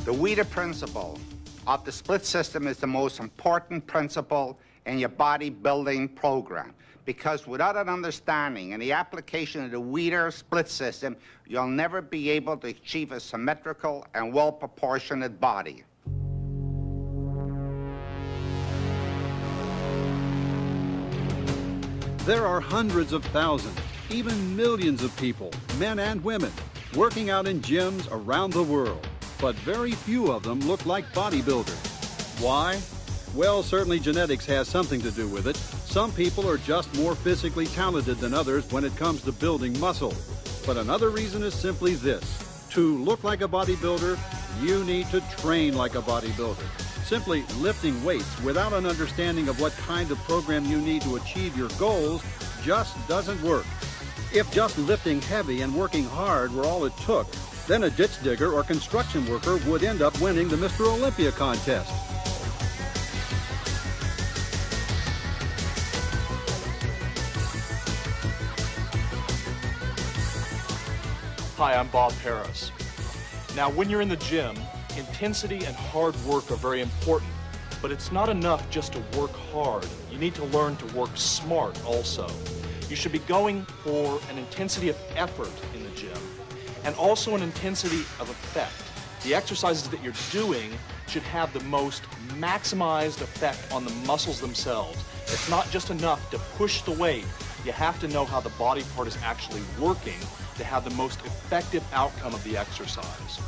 The Weider principle of the split system is the most important principle in your bodybuilding program, because without an understanding and the application of the Weider split system, you'll never be able to achieve a symmetrical and well-proportionate body. There are hundreds of thousands, even millions of people, men and women, working out in gyms around the world, but very few of them look like bodybuilders. Why? Well, certainly genetics has something to do with it. Some people are just more physically talented than others when it comes to building muscle. But another reason is simply this: to look like a bodybuilder, you need to train like a bodybuilder. Simply lifting weights without an understanding of what kind of program you need to achieve your goals just doesn't work. If just lifting heavy and working hard were all it took, then a ditch digger or construction worker would end up winning the Mr. Olympia contest. Hi, I'm Bob Paris. Now, when you're in the gym, intensity and hard work are very important, but it's not enough just to work hard. You need to learn to work smart also. You should be going for an intensity of effort in the gym and also an intensity of effect. The exercises that you're doing should have the most maximized effect on the muscles themselves. It's not just enough to push the weight. You have to know how the body part is actually working to have the most effective outcome of the exercise.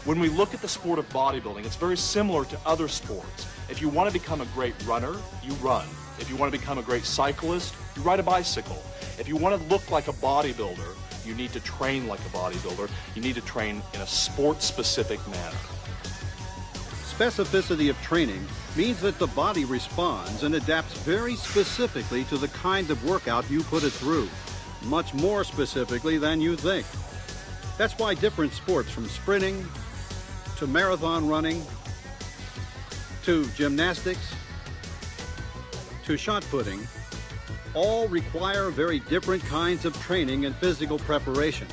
When we look at the sport of bodybuilding, it's very similar to other sports. If you want to become a great runner, you run. If you want to become a great cyclist, you ride a bicycle. If you want to look like a bodybuilder, you need to train like a bodybuilder. You need to train in a sport-specific manner. Specificity of training means that the body responds and adapts very specifically to the kind of workout you put it through, much more specifically than you think. That's why different sports, from sprinting to marathon running to gymnastics to shot putting, all require very different kinds of training and physical preparation.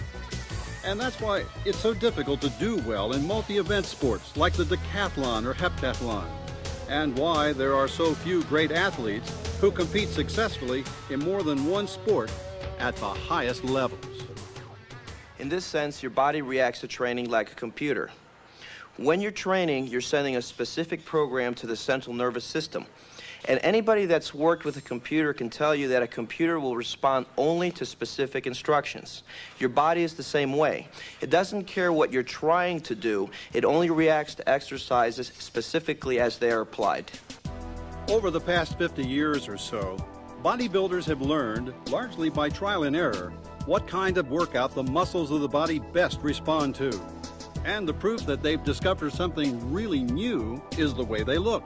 And that's why it's so difficult to do well in multi-event sports like the decathlon or heptathlon, and why there are so few great athletes who compete successfully in more than one sport at the highest levels. In this sense, your body reacts to training like a computer. When you're training, you're sending a specific program to the central nervous system. And anybody that's worked with a computer can tell you that a computer will respond only to specific instructions. Your body is the same way. It doesn't care what you're trying to do. It only reacts to exercises specifically as they are applied. Over the past 50 years or so, bodybuilders have learned, largely by trial and error, what kind of workout the muscles of the body best respond to. And the proof that they've discovered something really new is the way they look.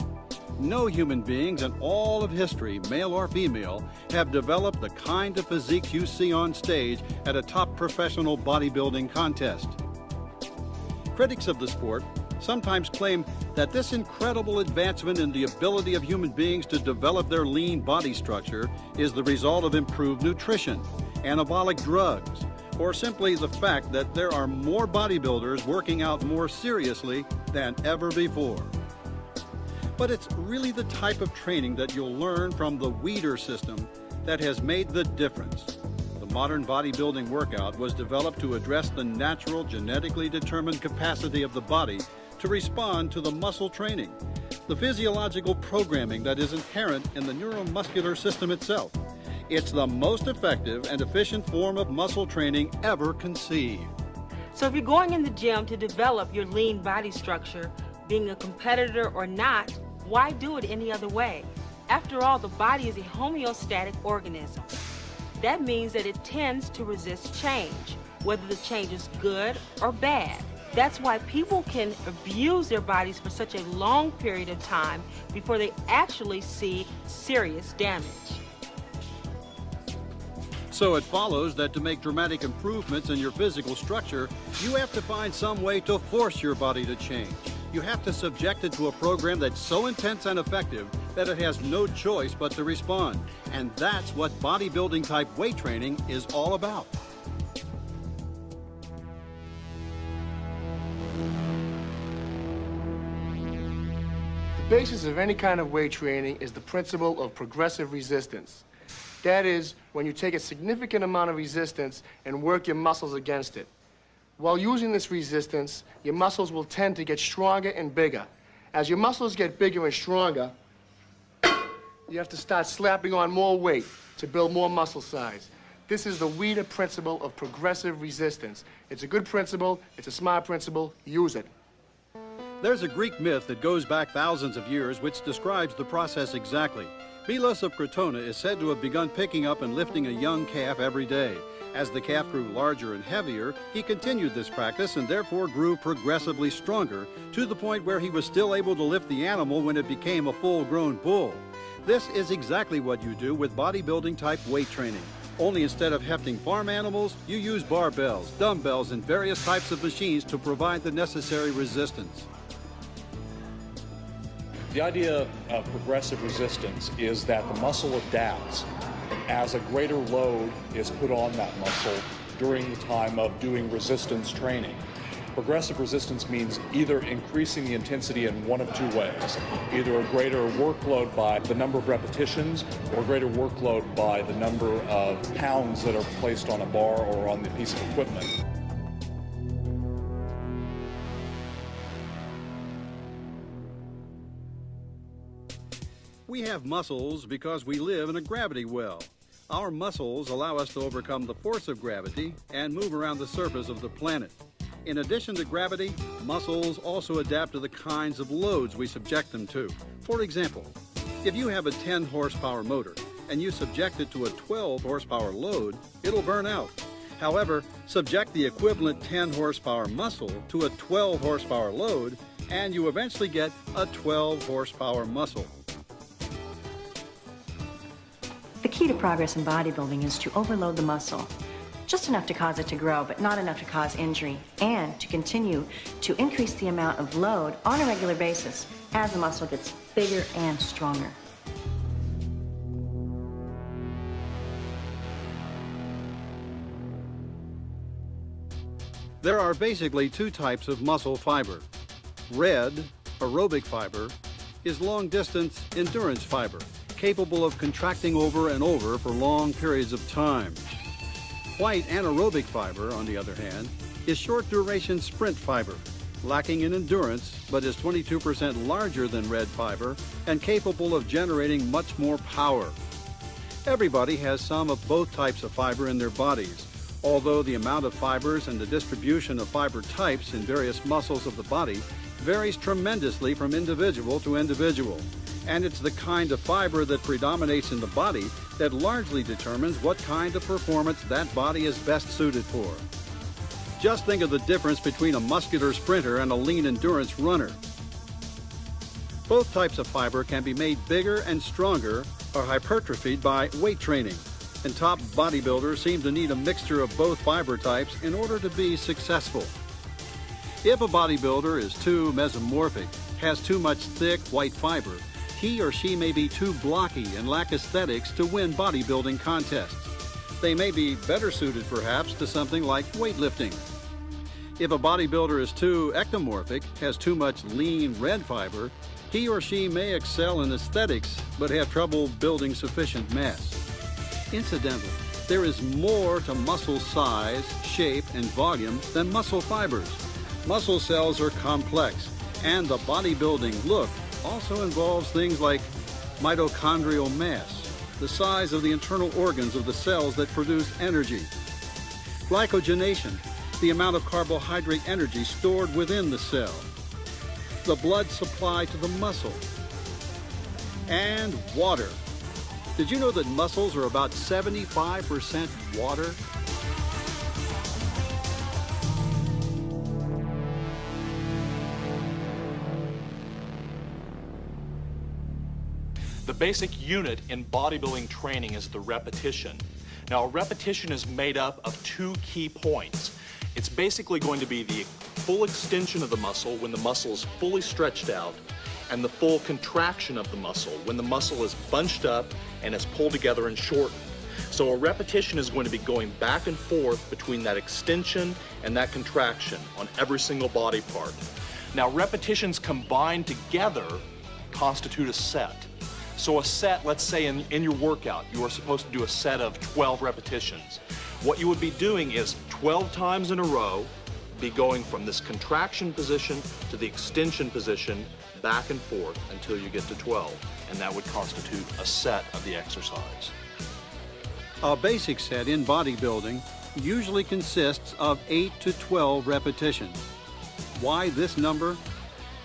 No human beings in all of history, male or female, have developed the kind of physiques you see on stage at a top professional bodybuilding contest. Critics of the sport sometimes claim that this incredible advancement in the ability of human beings to develop their lean body structure is the result of improved nutrition, anabolic drugs, or simply the fact that there are more bodybuilders working out more seriously than ever before. But it's really the type of training that you'll learn from the Weider system that has made the difference. The modern bodybuilding workout was developed to address the natural, genetically determined capacity of the body to respond to the muscle training, the physiological programming that is inherent in the neuromuscular system itself. It's the most effective and efficient form of muscle training ever conceived. So if you're going in the gym to develop your lean body structure, being a competitor or not, why do it any other way? After all, the body is a homeostatic organism. That means that it tends to resist change, whether the change is good or bad. That's why people can abuse their bodies for such a long period of time before they actually see serious damage. So it follows that to make dramatic improvements in your physical structure, you have to find some way to force your body to change. You have to subject it to a program that's so intense and effective that it has no choice but to respond. And that's what bodybuilding type weight training is all about. basis of any kind of weight training is the principle of progressive resistance. That is, when you take a significant amount of resistance and work your muscles against it. While using this resistance, your muscles will tend to get stronger and bigger. As your muscles get bigger and stronger, you have to start slapping on more weight to build more muscle size. This is the Weider principle of progressive resistance. It's a good principle, it's a smart principle, use it. There's a Greek myth that goes back thousands of years which describes the process exactly. Milos of Crotona is said to have begun picking up and lifting a young calf every day. As the calf grew larger and heavier, he continued this practice and therefore grew progressively stronger to the point where he was still able to lift the animal when it became a full-grown bull. This is exactly what you do with bodybuilding type weight training. Only instead of hefting farm animals, you use barbells, dumbbells, and various types of machines to provide the necessary resistance. The idea of progressive resistance is that the muscle adapts as a greater load is put on that muscle during the time of doing resistance training. Progressive resistance means either increasing the intensity in one of two ways, either a greater workload by the number of repetitions or a greater workload by the number of pounds that are placed on a bar or on the piece of equipment. We have muscles because we live in a gravity well. Our muscles allow us to overcome the force of gravity and move around the surface of the planet. In addition to gravity, muscles also adapt to the kinds of loads we subject them to. For example, if you have a 10 horsepower motor and you subject it to a 12 horsepower load, it'll burn out. However, subject the equivalent 10 horsepower muscle to a 12 horsepower load and you eventually get a 12 horsepower muscle. The key to progress in bodybuilding is to overload the muscle. Just enough to cause it to grow, but not enough to cause injury, and to continue to increase the amount of load on a regular basis as the muscle gets bigger and stronger. There are basically two types of muscle fiber. Red, aerobic fiber, is long-distance endurance fiber, capable of contracting over and over for long periods of time. White anaerobic fiber, on the other hand, is short-duration sprint fiber, lacking in endurance, but is 22% larger than red fiber and capable of generating much more power. Everybody has some of both types of fiber in their bodies, although the amount of fibers and the distribution of fiber types in various muscles of the body varies tremendously from individual to individual. And it's the kind of fiber that predominates in the body that largely determines what kind of performance that body is best suited for. Just think of the difference between a muscular sprinter and a lean endurance runner. Both types of fiber can be made bigger and stronger or hypertrophied by weight training, and top bodybuilders seem to need a mixture of both fiber types in order to be successful. If a bodybuilder is too mesomorphic, has too much thick white fiber, he or she may be too blocky and lack aesthetics to win bodybuilding contests. They may be better suited, perhaps, to something like weightlifting. If a bodybuilder is too ectomorphic, has too much lean red fiber, he or she may excel in aesthetics, but have trouble building sufficient mass. Incidentally, there is more to muscle size, shape, and volume than muscle fibers. Muscle cells are complex, and the bodybuilding look also involves things like mitochondrial mass, the size of the internal organs of the cells that produce energy, glycogenation, the amount of carbohydrate energy stored within the cell, the blood supply to the muscle, and water. Did you know that muscles are about 75% water? The basic unit in bodybuilding training is the repetition. Now, a repetition is made up of two key points. It's basically going to be the full extension of the muscle when the muscle is fully stretched out, and the full contraction of the muscle when the muscle is bunched up and is pulled together and shortened. So a repetition is going to be going back and forth between that extension and that contraction on every single body part. Now, repetitions combined together constitute a set. So a set, let's say in your workout, you are supposed to do a set of 12 repetitions. What you would be doing is 12 times in a row, be going from this contraction position to the extension position, back and forth until you get to 12. And that would constitute a set of the exercise. A basic set in bodybuilding usually consists of 8 to 12 repetitions. Why this number?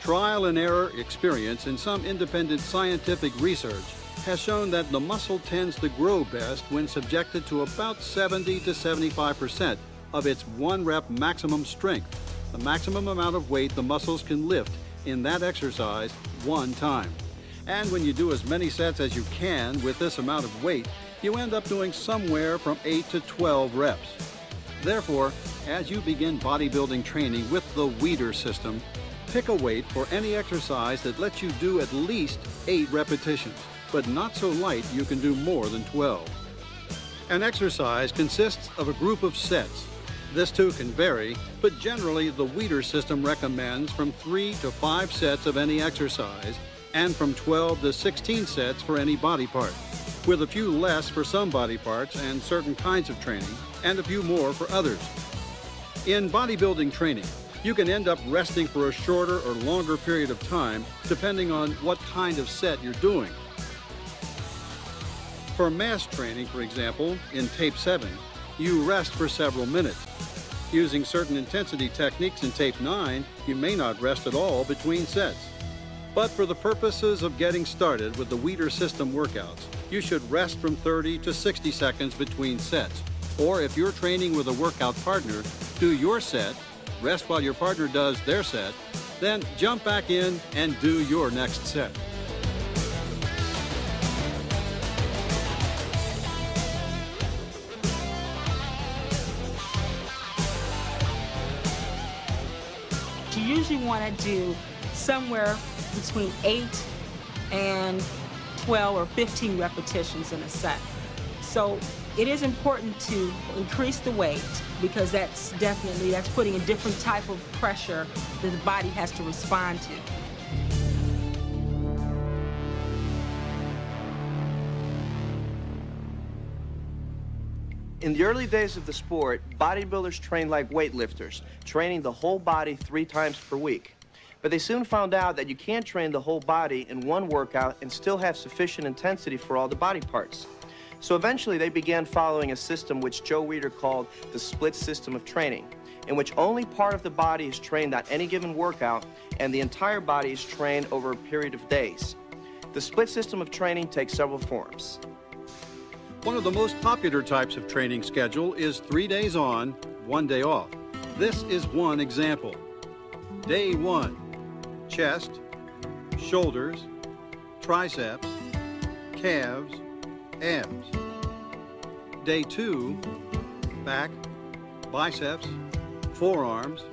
Trial and error experience and some independent scientific research has shown that the muscle tends to grow best when subjected to about 70 to 75% of its 1 rep maximum strength, the maximum amount of weight the muscles can lift in that exercise one time. And when you do as many sets as you can with this amount of weight, you end up doing somewhere from 8 to 12 reps. Therefore, as you begin bodybuilding training with the Weider system, pick a weight for any exercise that lets you do at least 8 repetitions, but not so light you can do more than 12. An exercise consists of a group of sets. This too can vary, but generally the Weider system recommends from 3 to 5 sets of any exercise and from 12 to 16 sets for any body part, with a few less for some body parts and certain kinds of training, and a few more for others. In bodybuilding training, you can end up resting for a shorter or longer period of time depending on what kind of set you're doing. For mass training, for example, in tape 7, you rest for several minutes. Using certain intensity techniques in tape 9, you may not rest at all between sets. But for the purposes of getting started with the Weider system workouts, you should rest from 30 to 60 seconds between sets. Or if you're training with a workout partner, do your set, rest while your partner does their set, then jump back in and do your next set. You usually want to do somewhere between 8 and 12 or 15 repetitions in a set. So it is important to increase the weight because that's putting a different type of pressure that the body has to respond to. In the early days of the sport, bodybuilders trained like weightlifters, training the whole body 3 times per week. But they soon found out that you can't train the whole body in one workout and still have sufficient intensity for all the body parts. So eventually they began following a system which Joe Weider called the split system of training, in which only part of the body is trained at any given workout and the entire body is trained over a period of days. The split system of training takes several forms. One of the most popular types of training schedule is 3 days on, 1 day off. This is one example. Day 1, chest, shoulders, triceps, calves, abs. Day 2, back, biceps, forearms,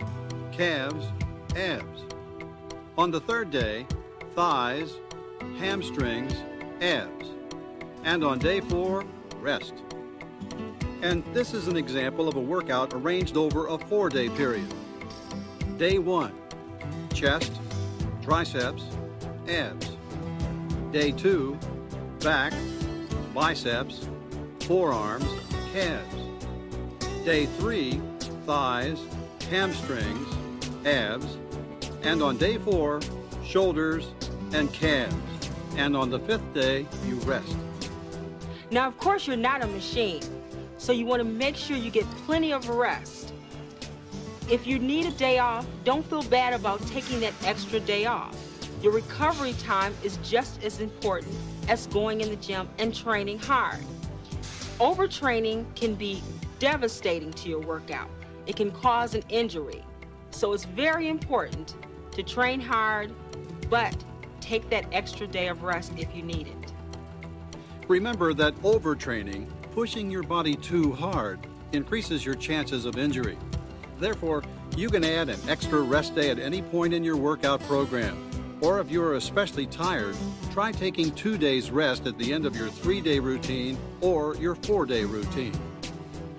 calves, abs. On the 3rd day, thighs, hamstrings, abs. And on day 4, rest. And this is an example of a workout arranged over a 4-day period. Day 1, chest, triceps, abs. Day 2, back, biceps, forearms, calves. Day 3, thighs, hamstrings, abs. And on day 4, shoulders and calves. And on the 5th day, you rest. Now, of course, you're not a machine, so you want to make sure you get plenty of rest. If you need a day off, don't feel bad about taking that extra day off. Your recovery time is just as important as going in the gym and training hard. Overtraining can be devastating to your workout. It can cause an injury. So it's very important to train hard, but take that extra day of rest if you need it. Remember that overtraining, pushing your body too hard, increases your chances of injury. Therefore, you can add an extra rest day at any point in your workout program. Or if you're especially tired, try taking 2 days rest at the end of your 3-day routine or your 4-day routine.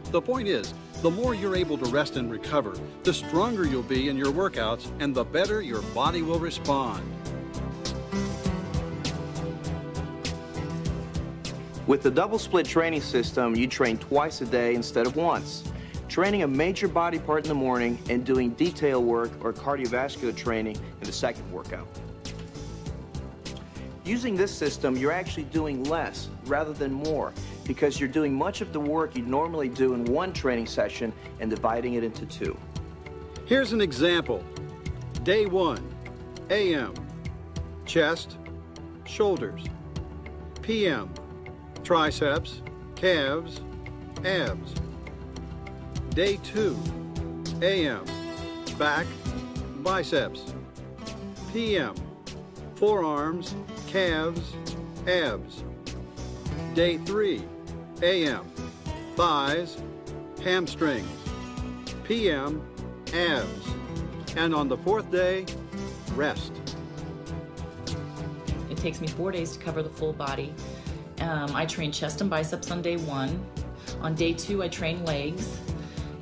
The point is, the more you're able to rest and recover, the stronger you'll be in your workouts and the better your body will respond. With the double split training system, you train twice a day instead of once. Training a major body part in the morning and doing detail work or cardiovascular training in the second workout. Using this system, you're actually doing less rather than more because you're doing much of the work you'd normally do in one training session and dividing it into two. Here's an example. Day 1, AM, chest, shoulders. PM, triceps, calves, abs. Day 2, AM, back, biceps. PM, forearms, calves, abs. Day 3, AM, thighs, hamstrings. PM, abs. And on the 4th day, rest. It takes me 4 days to cover the full body. I train chest and biceps on day 1. On day 2, I train legs.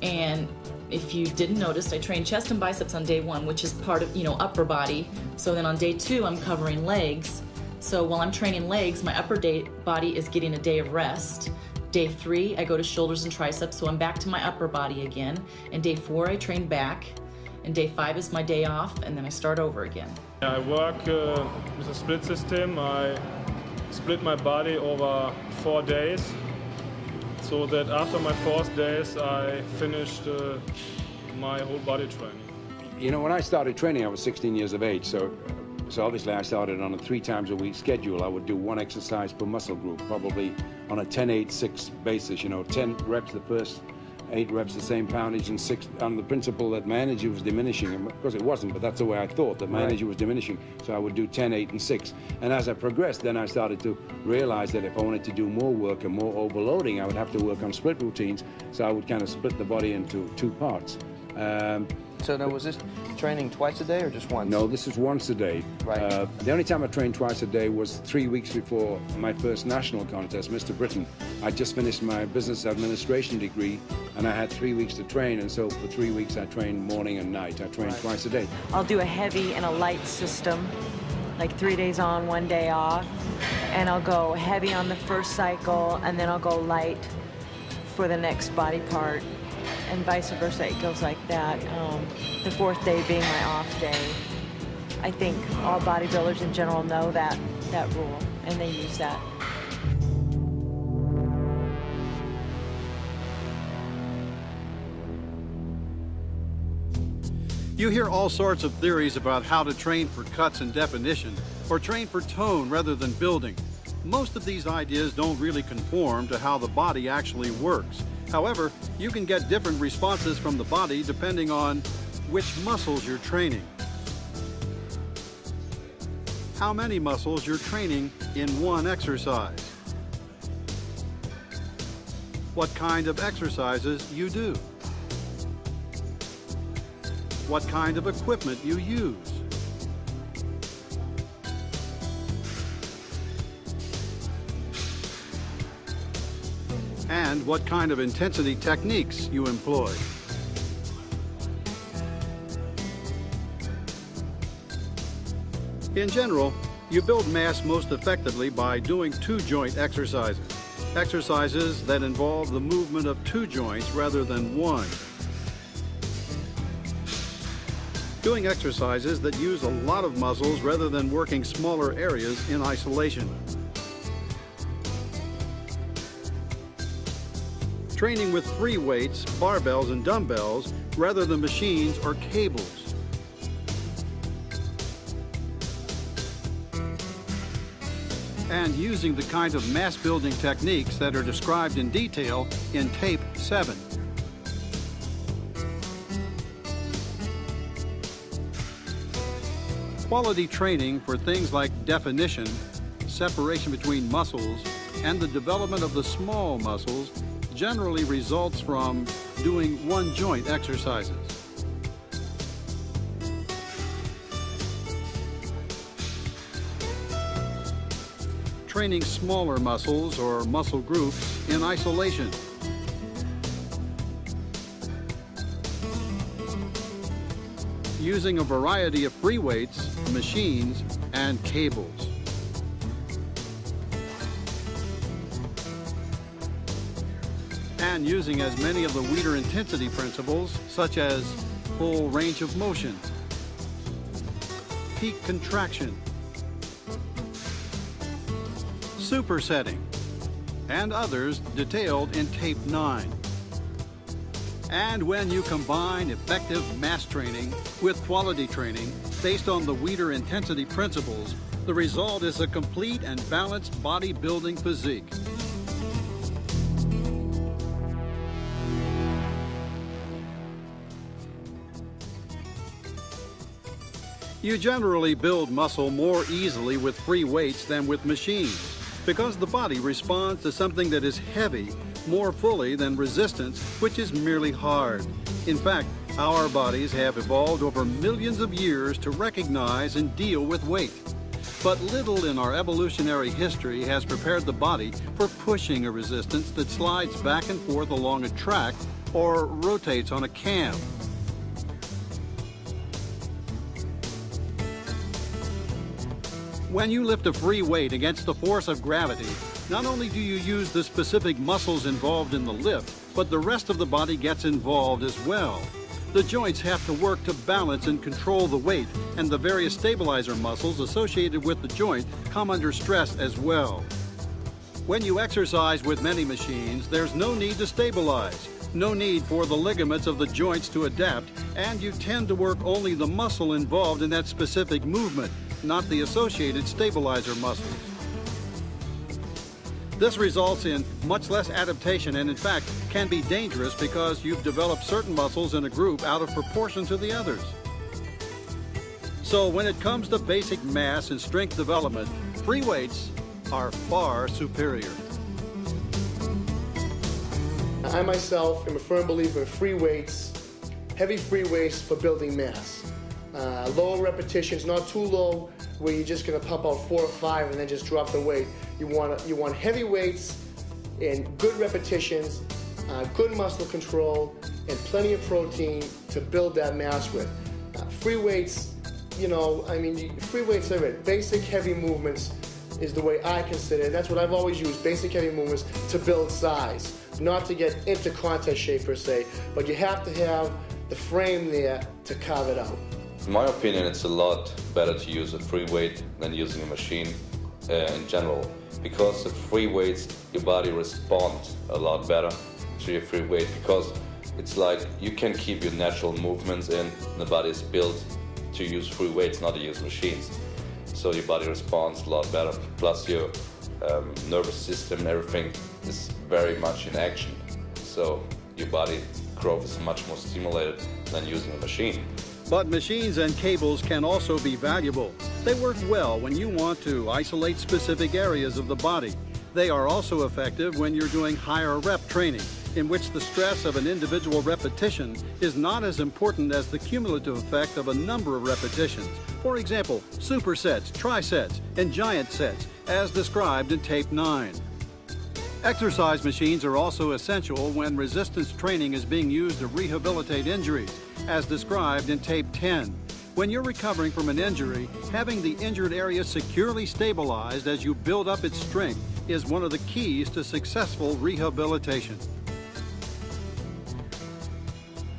And if you didn't notice, I train chest and biceps on day 1, which is part of, upper body. So then on day 2, I'm covering legs. So while I'm training legs, my upper body is getting a day of rest. Day 3, I go to shoulders and triceps, so I'm back to my upper body again. And day 4, I train back. And day 5 is my day off, and then I start over again. I work with a split system. I split my body over 4 days, so that after my 4th days, I finished my whole body training. When I started training, I was 16 years of age, so obviously I started on a 3 times a week schedule. I would do 1 exercise per muscle group, probably on a 10-8-6 basis, 10 reps the first 8 reps the same poundage, and 6 on the principle that my energy was diminishing. And of course it wasn't, but that's the way I thought, that my energy was diminishing. So I would do 10, 8, and 6. And as I progressed, then I started to realize that if I wanted to do more work and more overloading, I would have to work on split routines. So I would kind of split the body into 2 parts. So now, was this training twice a day or just once? No, this is once a day. Right. The only time I trained twice a day was 3 weeks before my first national contest, Mr. Britain. I just finished my business administration degree, and I had 3 weeks to train, and so for 3 weeks I trained morning and night. I trained twice a day. I'll do a heavy and a light system, like 3 days on, 1 day off, and I'll go heavy on the first cycle, and then I'll go light for the next body part. And vice versa, it goes like that. The 4th day being my off day. I think all bodybuilders in general know that rule, and they use that. You hear all sorts of theories about how to train for cuts and definition, or train for tone rather than building. Most of these ideas don't really conform to how the body actually works. However, you can get different responses from the body depending on which muscles you're training, how many muscles you're training in one exercise, what kind of exercises you do, what kind of equipment you use, and what kind of intensity techniques you employ. In general, you build mass most effectively by doing 2-joint exercises. Exercises that involve the movement of 2 joints rather than 1. Doing exercises that use a lot of muscles rather than working smaller areas in isolation. Training with free weights, barbells, and dumbbells rather than machines or cables. And using the kind of mass-building techniques that are described in detail in Tape 7. Quality training for things like definition, separation between muscles, and the development of the small muscles generally results from doing 1-joint exercises. Training smaller muscles or muscle groups in isolation. Using a variety of free weights, machines, and cables. and using as many of the Weider intensity principles, such as full range of motion, peak contraction, supersetting, and others detailed in Tape 9. And when you combine effective mass training with quality training based on the Weider intensity principles, the result is a complete and balanced bodybuilding physique. You generally build muscle more easily with free weights than with machines, because the body responds to something that is heavy more fully than resistance, which is merely hard. In fact, our bodies have evolved over millions of years to recognize and deal with weight. But little in our evolutionary history has prepared the body for pushing a resistance that slides back and forth along a track or rotates on a cam. When you lift a free weight against the force of gravity, not only do you use the specific muscles involved in the lift, but the rest of the body gets involved as well. The joints have to work to balance and control the weight, and the various stabilizer muscles associated with the joint come under stress as well. When you exercise with many machines, there's no need to stabilize, no need for the ligaments of the joints to adapt, and you tend to work only the muscle involved in that specific movement, not the associated stabilizer muscles. This results in much less adaptation and in fact can be dangerous because you've developed certain muscles in a group out of proportion to the others. So when it comes to basic mass and strength development, free weights are far superior. I myself am a firm believer in free weights, heavy free weights for building mass. Lower repetitions, not too low, where you're just going to pump out 4 or 5 and then just drop the weight. You want heavy weights and good repetitions, good muscle control, and plenty of protein to build that mass with. Free weights, free weights are it. Basic heavy movements is the way I consider it. That's what I've always used, basic heavy movements to build size, not to get into contest shape per se, but you have to have the frame there to carve it out. In my opinion, it's a lot better to use a free weight than using a machine in general, because the free weights, your body responds a lot better to your free weight, because it's like you can keep your natural movements in, and the body is built to use free weights, not to use machines. So your body responds a lot better, plus your nervous system and everything is very much in action. So your body growth is much more stimulated than using a machine. But machines and cables can also be valuable. They work well when you want to isolate specific areas of the body. They are also effective when you're doing higher rep training, in which the stress of an individual repetition is not as important as the cumulative effect of a number of repetitions. For example, supersets, trisets, and giant sets, as described in Tape 9. Exercise machines are also essential when resistance training is being used to rehabilitate injuries, as described in Tape 10. When you're recovering from an injury, having the injured area securely stabilized as you build up its strength is one of the keys to successful rehabilitation.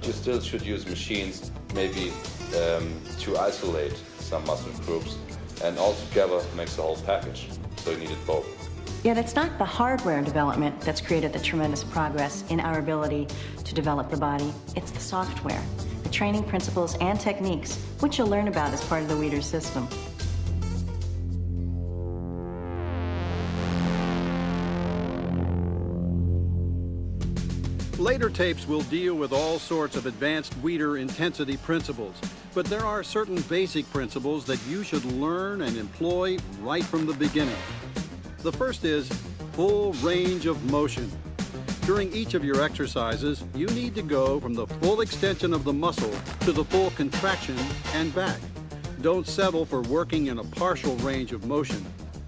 You still should use machines maybe to isolate some muscle groups, and altogether makes the whole package. So you need it both. Yet it's not the hardware development that's created the tremendous progress in our ability to develop the body. It's the software, the training principles and techniques, which you'll learn about as part of the Weider system. Later tapes will deal with all sorts of advanced Weider intensity principles, but there are certain basic principles that you should learn and employ right from the beginning. The first is full range of motion. During each of your exercises, you need to go from the full extension of the muscle to the full contraction and back. Don't settle for working in a partial range of motion.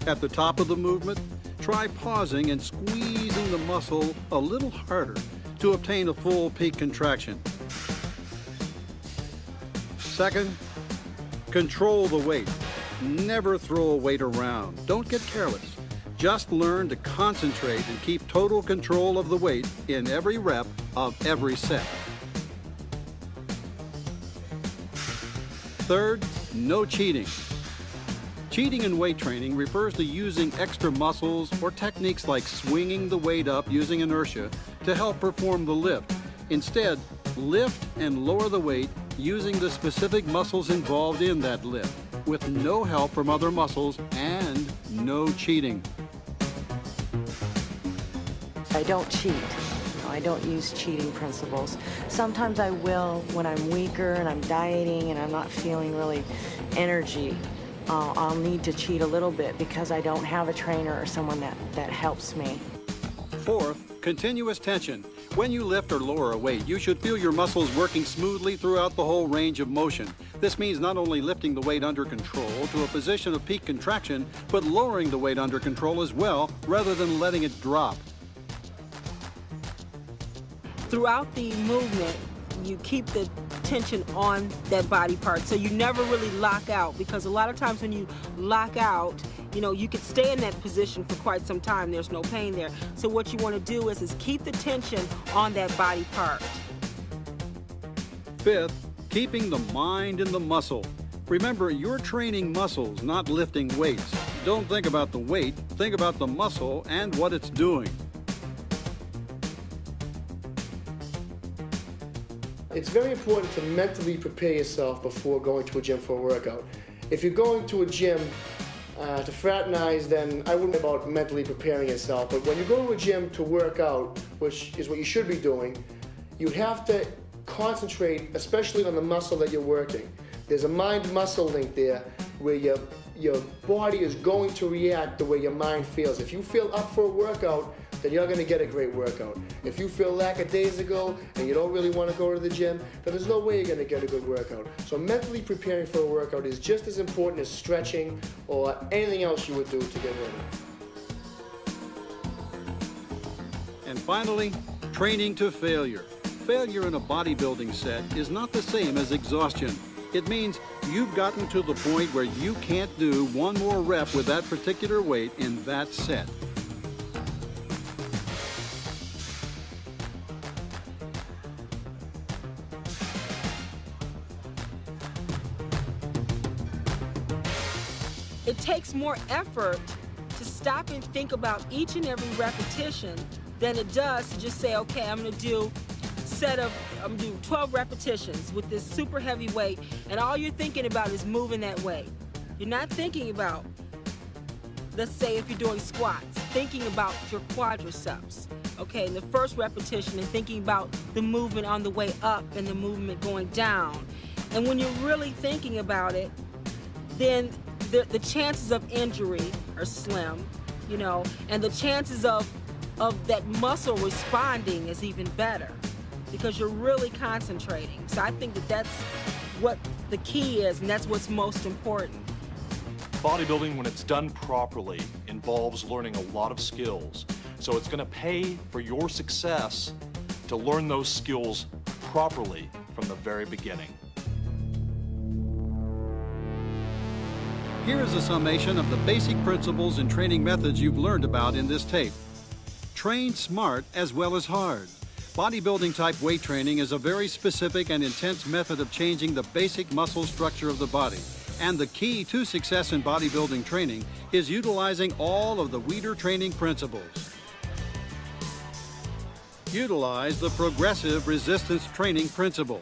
At the top of the movement, try pausing and squeezing the muscle a little harder to obtain a full peak contraction. Second, control the weight. Never throw a weight around. Don't get careless. Just learn to concentrate and keep total control of the weight in every rep of every set. Third, no cheating. Cheating in weight training refers to using extra muscles or techniques like swinging the weight up using inertia to help perform the lift. Instead, lift and lower the weight using the specific muscles involved in that lift, with no help from other muscles and no cheating. I don't cheat. I don't use cheating principles. Sometimes I will when I'm weaker and I'm dieting and I'm not feeling really energy. I'll need to cheat a little bit because I don't have a trainer or someone that helps me. Fourth, continuous tension. When you lift or lower a weight, you should feel your muscles working smoothly throughout the whole range of motion. This means not only lifting the weight under control to a position of peak contraction, but lowering the weight under control as well, rather than letting it drop. Throughout the movement, you keep the tension on that body part, so you never really lock out, because a lot of times when you lock out, you know, you could stay in that position for quite some time. There's no pain there. So what you want to do is keep the tension on that body part. Fifth, keeping the mind in the muscle. Remember, you're training muscles, not lifting weights. Don't think about the weight, think about the muscle and what it's doing. It's very important to mentally prepare yourself before going to a gym for a workout. If you're going to a gym to fraternize, then I wouldn't worry about mentally preparing yourself. But when you go to a gym to work out, which is what you should be doing, you have to concentrate, especially on the muscle that you're working. There's a mind-muscle link there where your body is going to react the way your mind feels. If you feel up for a workout, then you're going to get a great workout. If you feel lackadaisical and you don't really want to go to the gym, then there's no way you're going to get a good workout. So mentally preparing for a workout is just as important as stretching or anything else you would do to get ready. And finally, training to failure. Failure in a bodybuilding set is not the same as exhaustion. It means you've gotten to the point where you can't do one more rep with that particular weight in that set. It takes more effort to stop and think about each and every repetition than it does to just say, okay, I'm gonna do 12 repetitions with this super heavy weight, and all you're thinking about is moving that weight. You're not thinking about, let's say if you're doing squats, thinking about your quadriceps, okay, in the first repetition, and thinking about the movement on the way up and the movement going down. And when you're really thinking about it, then the chances of injury are slim, you know, and the chances of that muscle responding is even better because you're really concentrating. So I think that's what the key is, and that's what's most important. Bodybuilding, when it's done properly, involves learning a lot of skills. So it's going to pay for your success to learn those skills properly from the very beginning. Here is a summation of the basic principles and training methods you've learned about in this tape. Train smart as well as hard. Bodybuilding type weight training is a very specific and intense method of changing the basic muscle structure of the body. And the key to success in bodybuilding training is utilizing all of the Weider training principles. Utilize the progressive resistance training principle.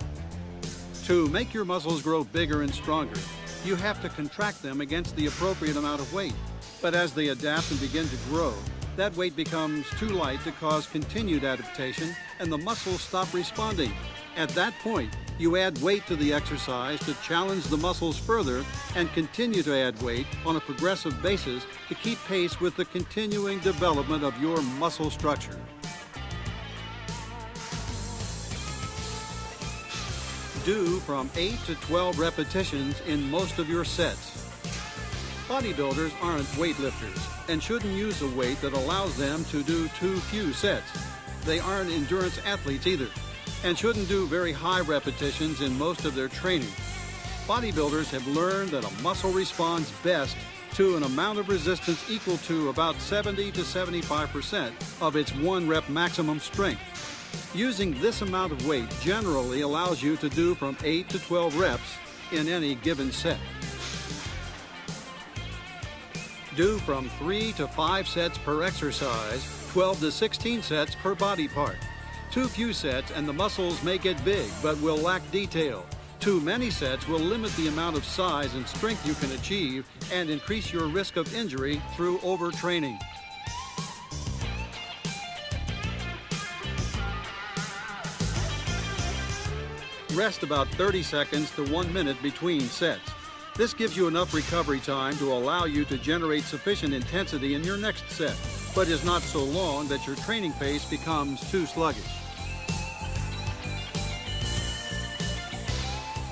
To make your muscles grow bigger and stronger, you have to contract them against the appropriate amount of weight. But as they adapt and begin to grow, that weight becomes too light to cause continued adaptation and the muscles stop responding. At that point, you add weight to the exercise to challenge the muscles further and continue to add weight on a progressive basis to keep pace with the continuing development of your muscle structure. Do from 8 to 12 repetitions in most of your sets. Bodybuilders aren't weightlifters and shouldn't use a weight that allows them to do too few sets. They aren't endurance athletes either and shouldn't do very high repetitions in most of their training. Bodybuilders have learned that a muscle responds best to an amount of resistance equal to about 70 to 75% of its 1 rep maximum strength. Using this amount of weight generally allows you to do from 8 to 12 reps in any given set. Do from 3 to 5 sets per exercise, 12 to 16 sets per body part. Too few sets and the muscles may get big but will lack detail. Too many sets will limit the amount of size and strength you can achieve and increase your risk of injury through overtraining. Rest about 30 seconds to 1 minute between sets. This gives you enough recovery time to allow you to generate sufficient intensity in your next set, but is not so long that your training pace becomes too sluggish.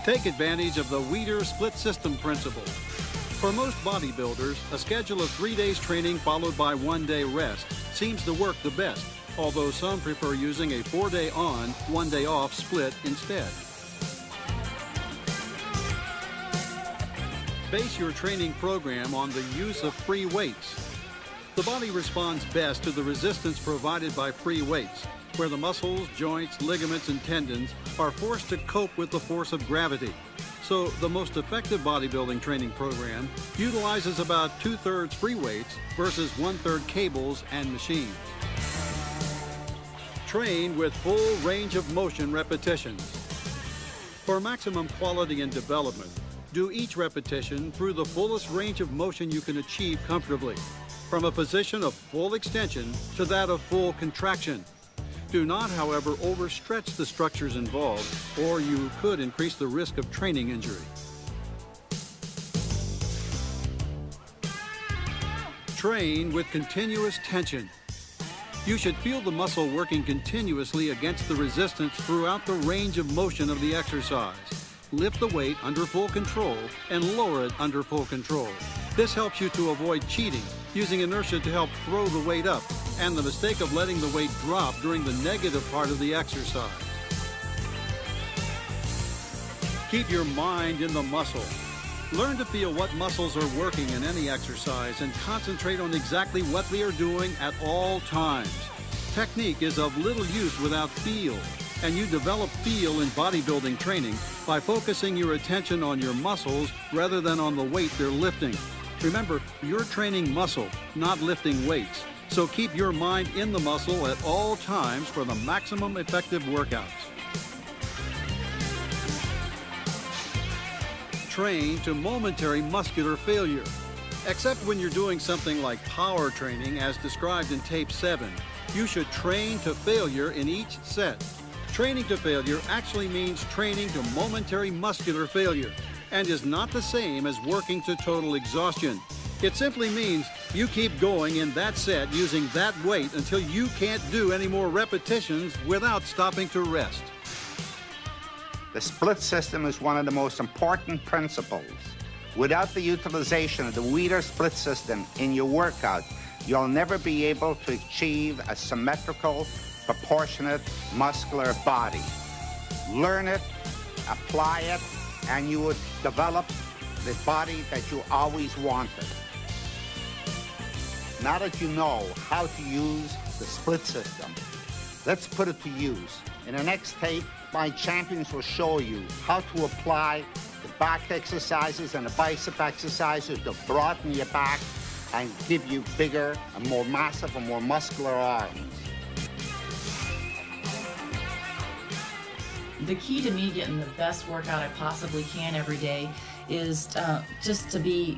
Take advantage of the Weider split system principle. For most bodybuilders, a schedule of 3 days training followed by 1 day rest seems to work the best, although some prefer using a 4-day on, 1 day off split instead. Base your training program on the use of free weights. The body responds best to the resistance provided by free weights, where the muscles, joints, ligaments, and tendons are forced to cope with the force of gravity. So the most effective bodybuilding training program utilizes about 2/3 free weights versus 1/3 cables and machines. Train with full range of motion repetitions. For maximum quality and development, do each repetition through the fullest range of motion you can achieve comfortably, from a position of full extension to that of full contraction. Do not, however, overstretch the structures involved, or you could increase the risk of training injury. Train with continuous tension. You should feel the muscle working continuously against the resistance throughout the range of motion of the exercise. Lift the weight under full control and lower it under full control. This helps you to avoid cheating, using inertia to help throw the weight up, and the mistake of letting the weight drop during the negative part of the exercise. Keep your mind in the muscle. Learn to feel what muscles are working in any exercise and concentrate on exactly what they are doing at all times. Technique is of little use without feel, and you develop feel in bodybuilding training by focusing your attention on your muscles rather than on the weight they're lifting. Remember, you're training muscle, not lifting weights, so keep your mind in the muscle at all times for the maximum effective workouts. Train to momentary muscular failure. Except when you're doing something like power training as described in tape 7, you should train to failure in each set. Training to failure actually means training to momentary muscular failure and is not the same as working to total exhaustion. It simply means you keep going in that set using that weight until you can't do any more repetitions without stopping to rest. The split system is one of the most important principles. Without the utilization of the Weider split system in your workout, you'll never be able to achieve a symmetrical, proportionate, muscular body. Learn it, apply it, and you would develop the body that you always wanted. Now that you know how to use the split system, let's put it to use. In the next tape, my champions will show you how to apply the back exercises and the bicep exercises to broaden your back and give you bigger and more massive and more muscular arms. The key to me getting the best workout I possibly can every day is just to be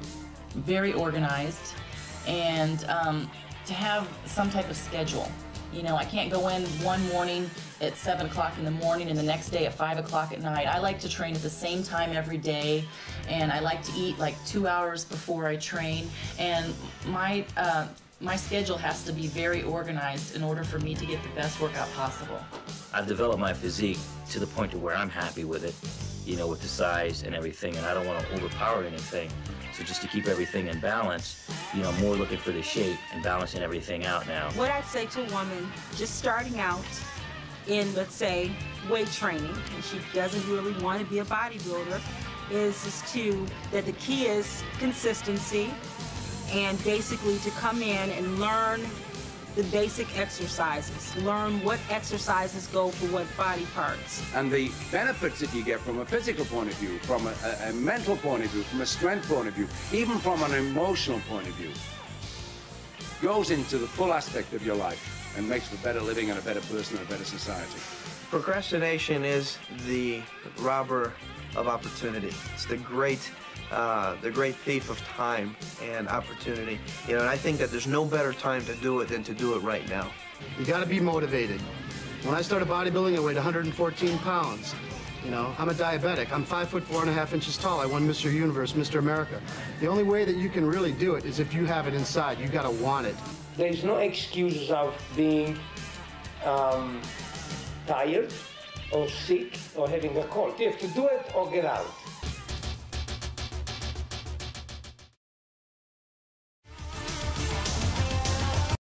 very organized and to have some type of schedule. You know, I can't go in one morning at 7 o'clock in the morning and the next day at 5 o'clock at night. I like to train at the same time every day, and I like to eat like 2 hours before I train, and my schedule has to be very organized in order for me to get the best workout possible. I've developed my physique to the point to where I'm happy with it, you know, with the size and everything, and I don't want to overpower anything. So just to keep everything in balance, you know, more looking for the shape and balancing everything out now. What I'd say to a woman just starting out in, let's say, weight training, and she doesn't really want to be a bodybuilder, is that the key is consistency, and basically to come in and learn the basic exercises, learn what exercises go for what body parts. And the benefits that you get from a physical point of view, from a mental point of view, from a strength point of view, even from an emotional point of view, goes into the full aspect of your life and makes for better living and a better person and a better society. Procrastination is the robber of opportunity. It's the great thief of time and opportunity. You know, and I think that there's no better time to do it than to do it right now. You got to be motivated. When I started bodybuilding, I weighed 114 pounds. You know, I'm a diabetic. I'm 5 foot 4.5 inches tall. I won Mr. Universe, Mr. America. The only way that you can really do it is if you have it inside. You got to want it. There is no excuses of being tired or sick or having a cold. You have to do it or get out.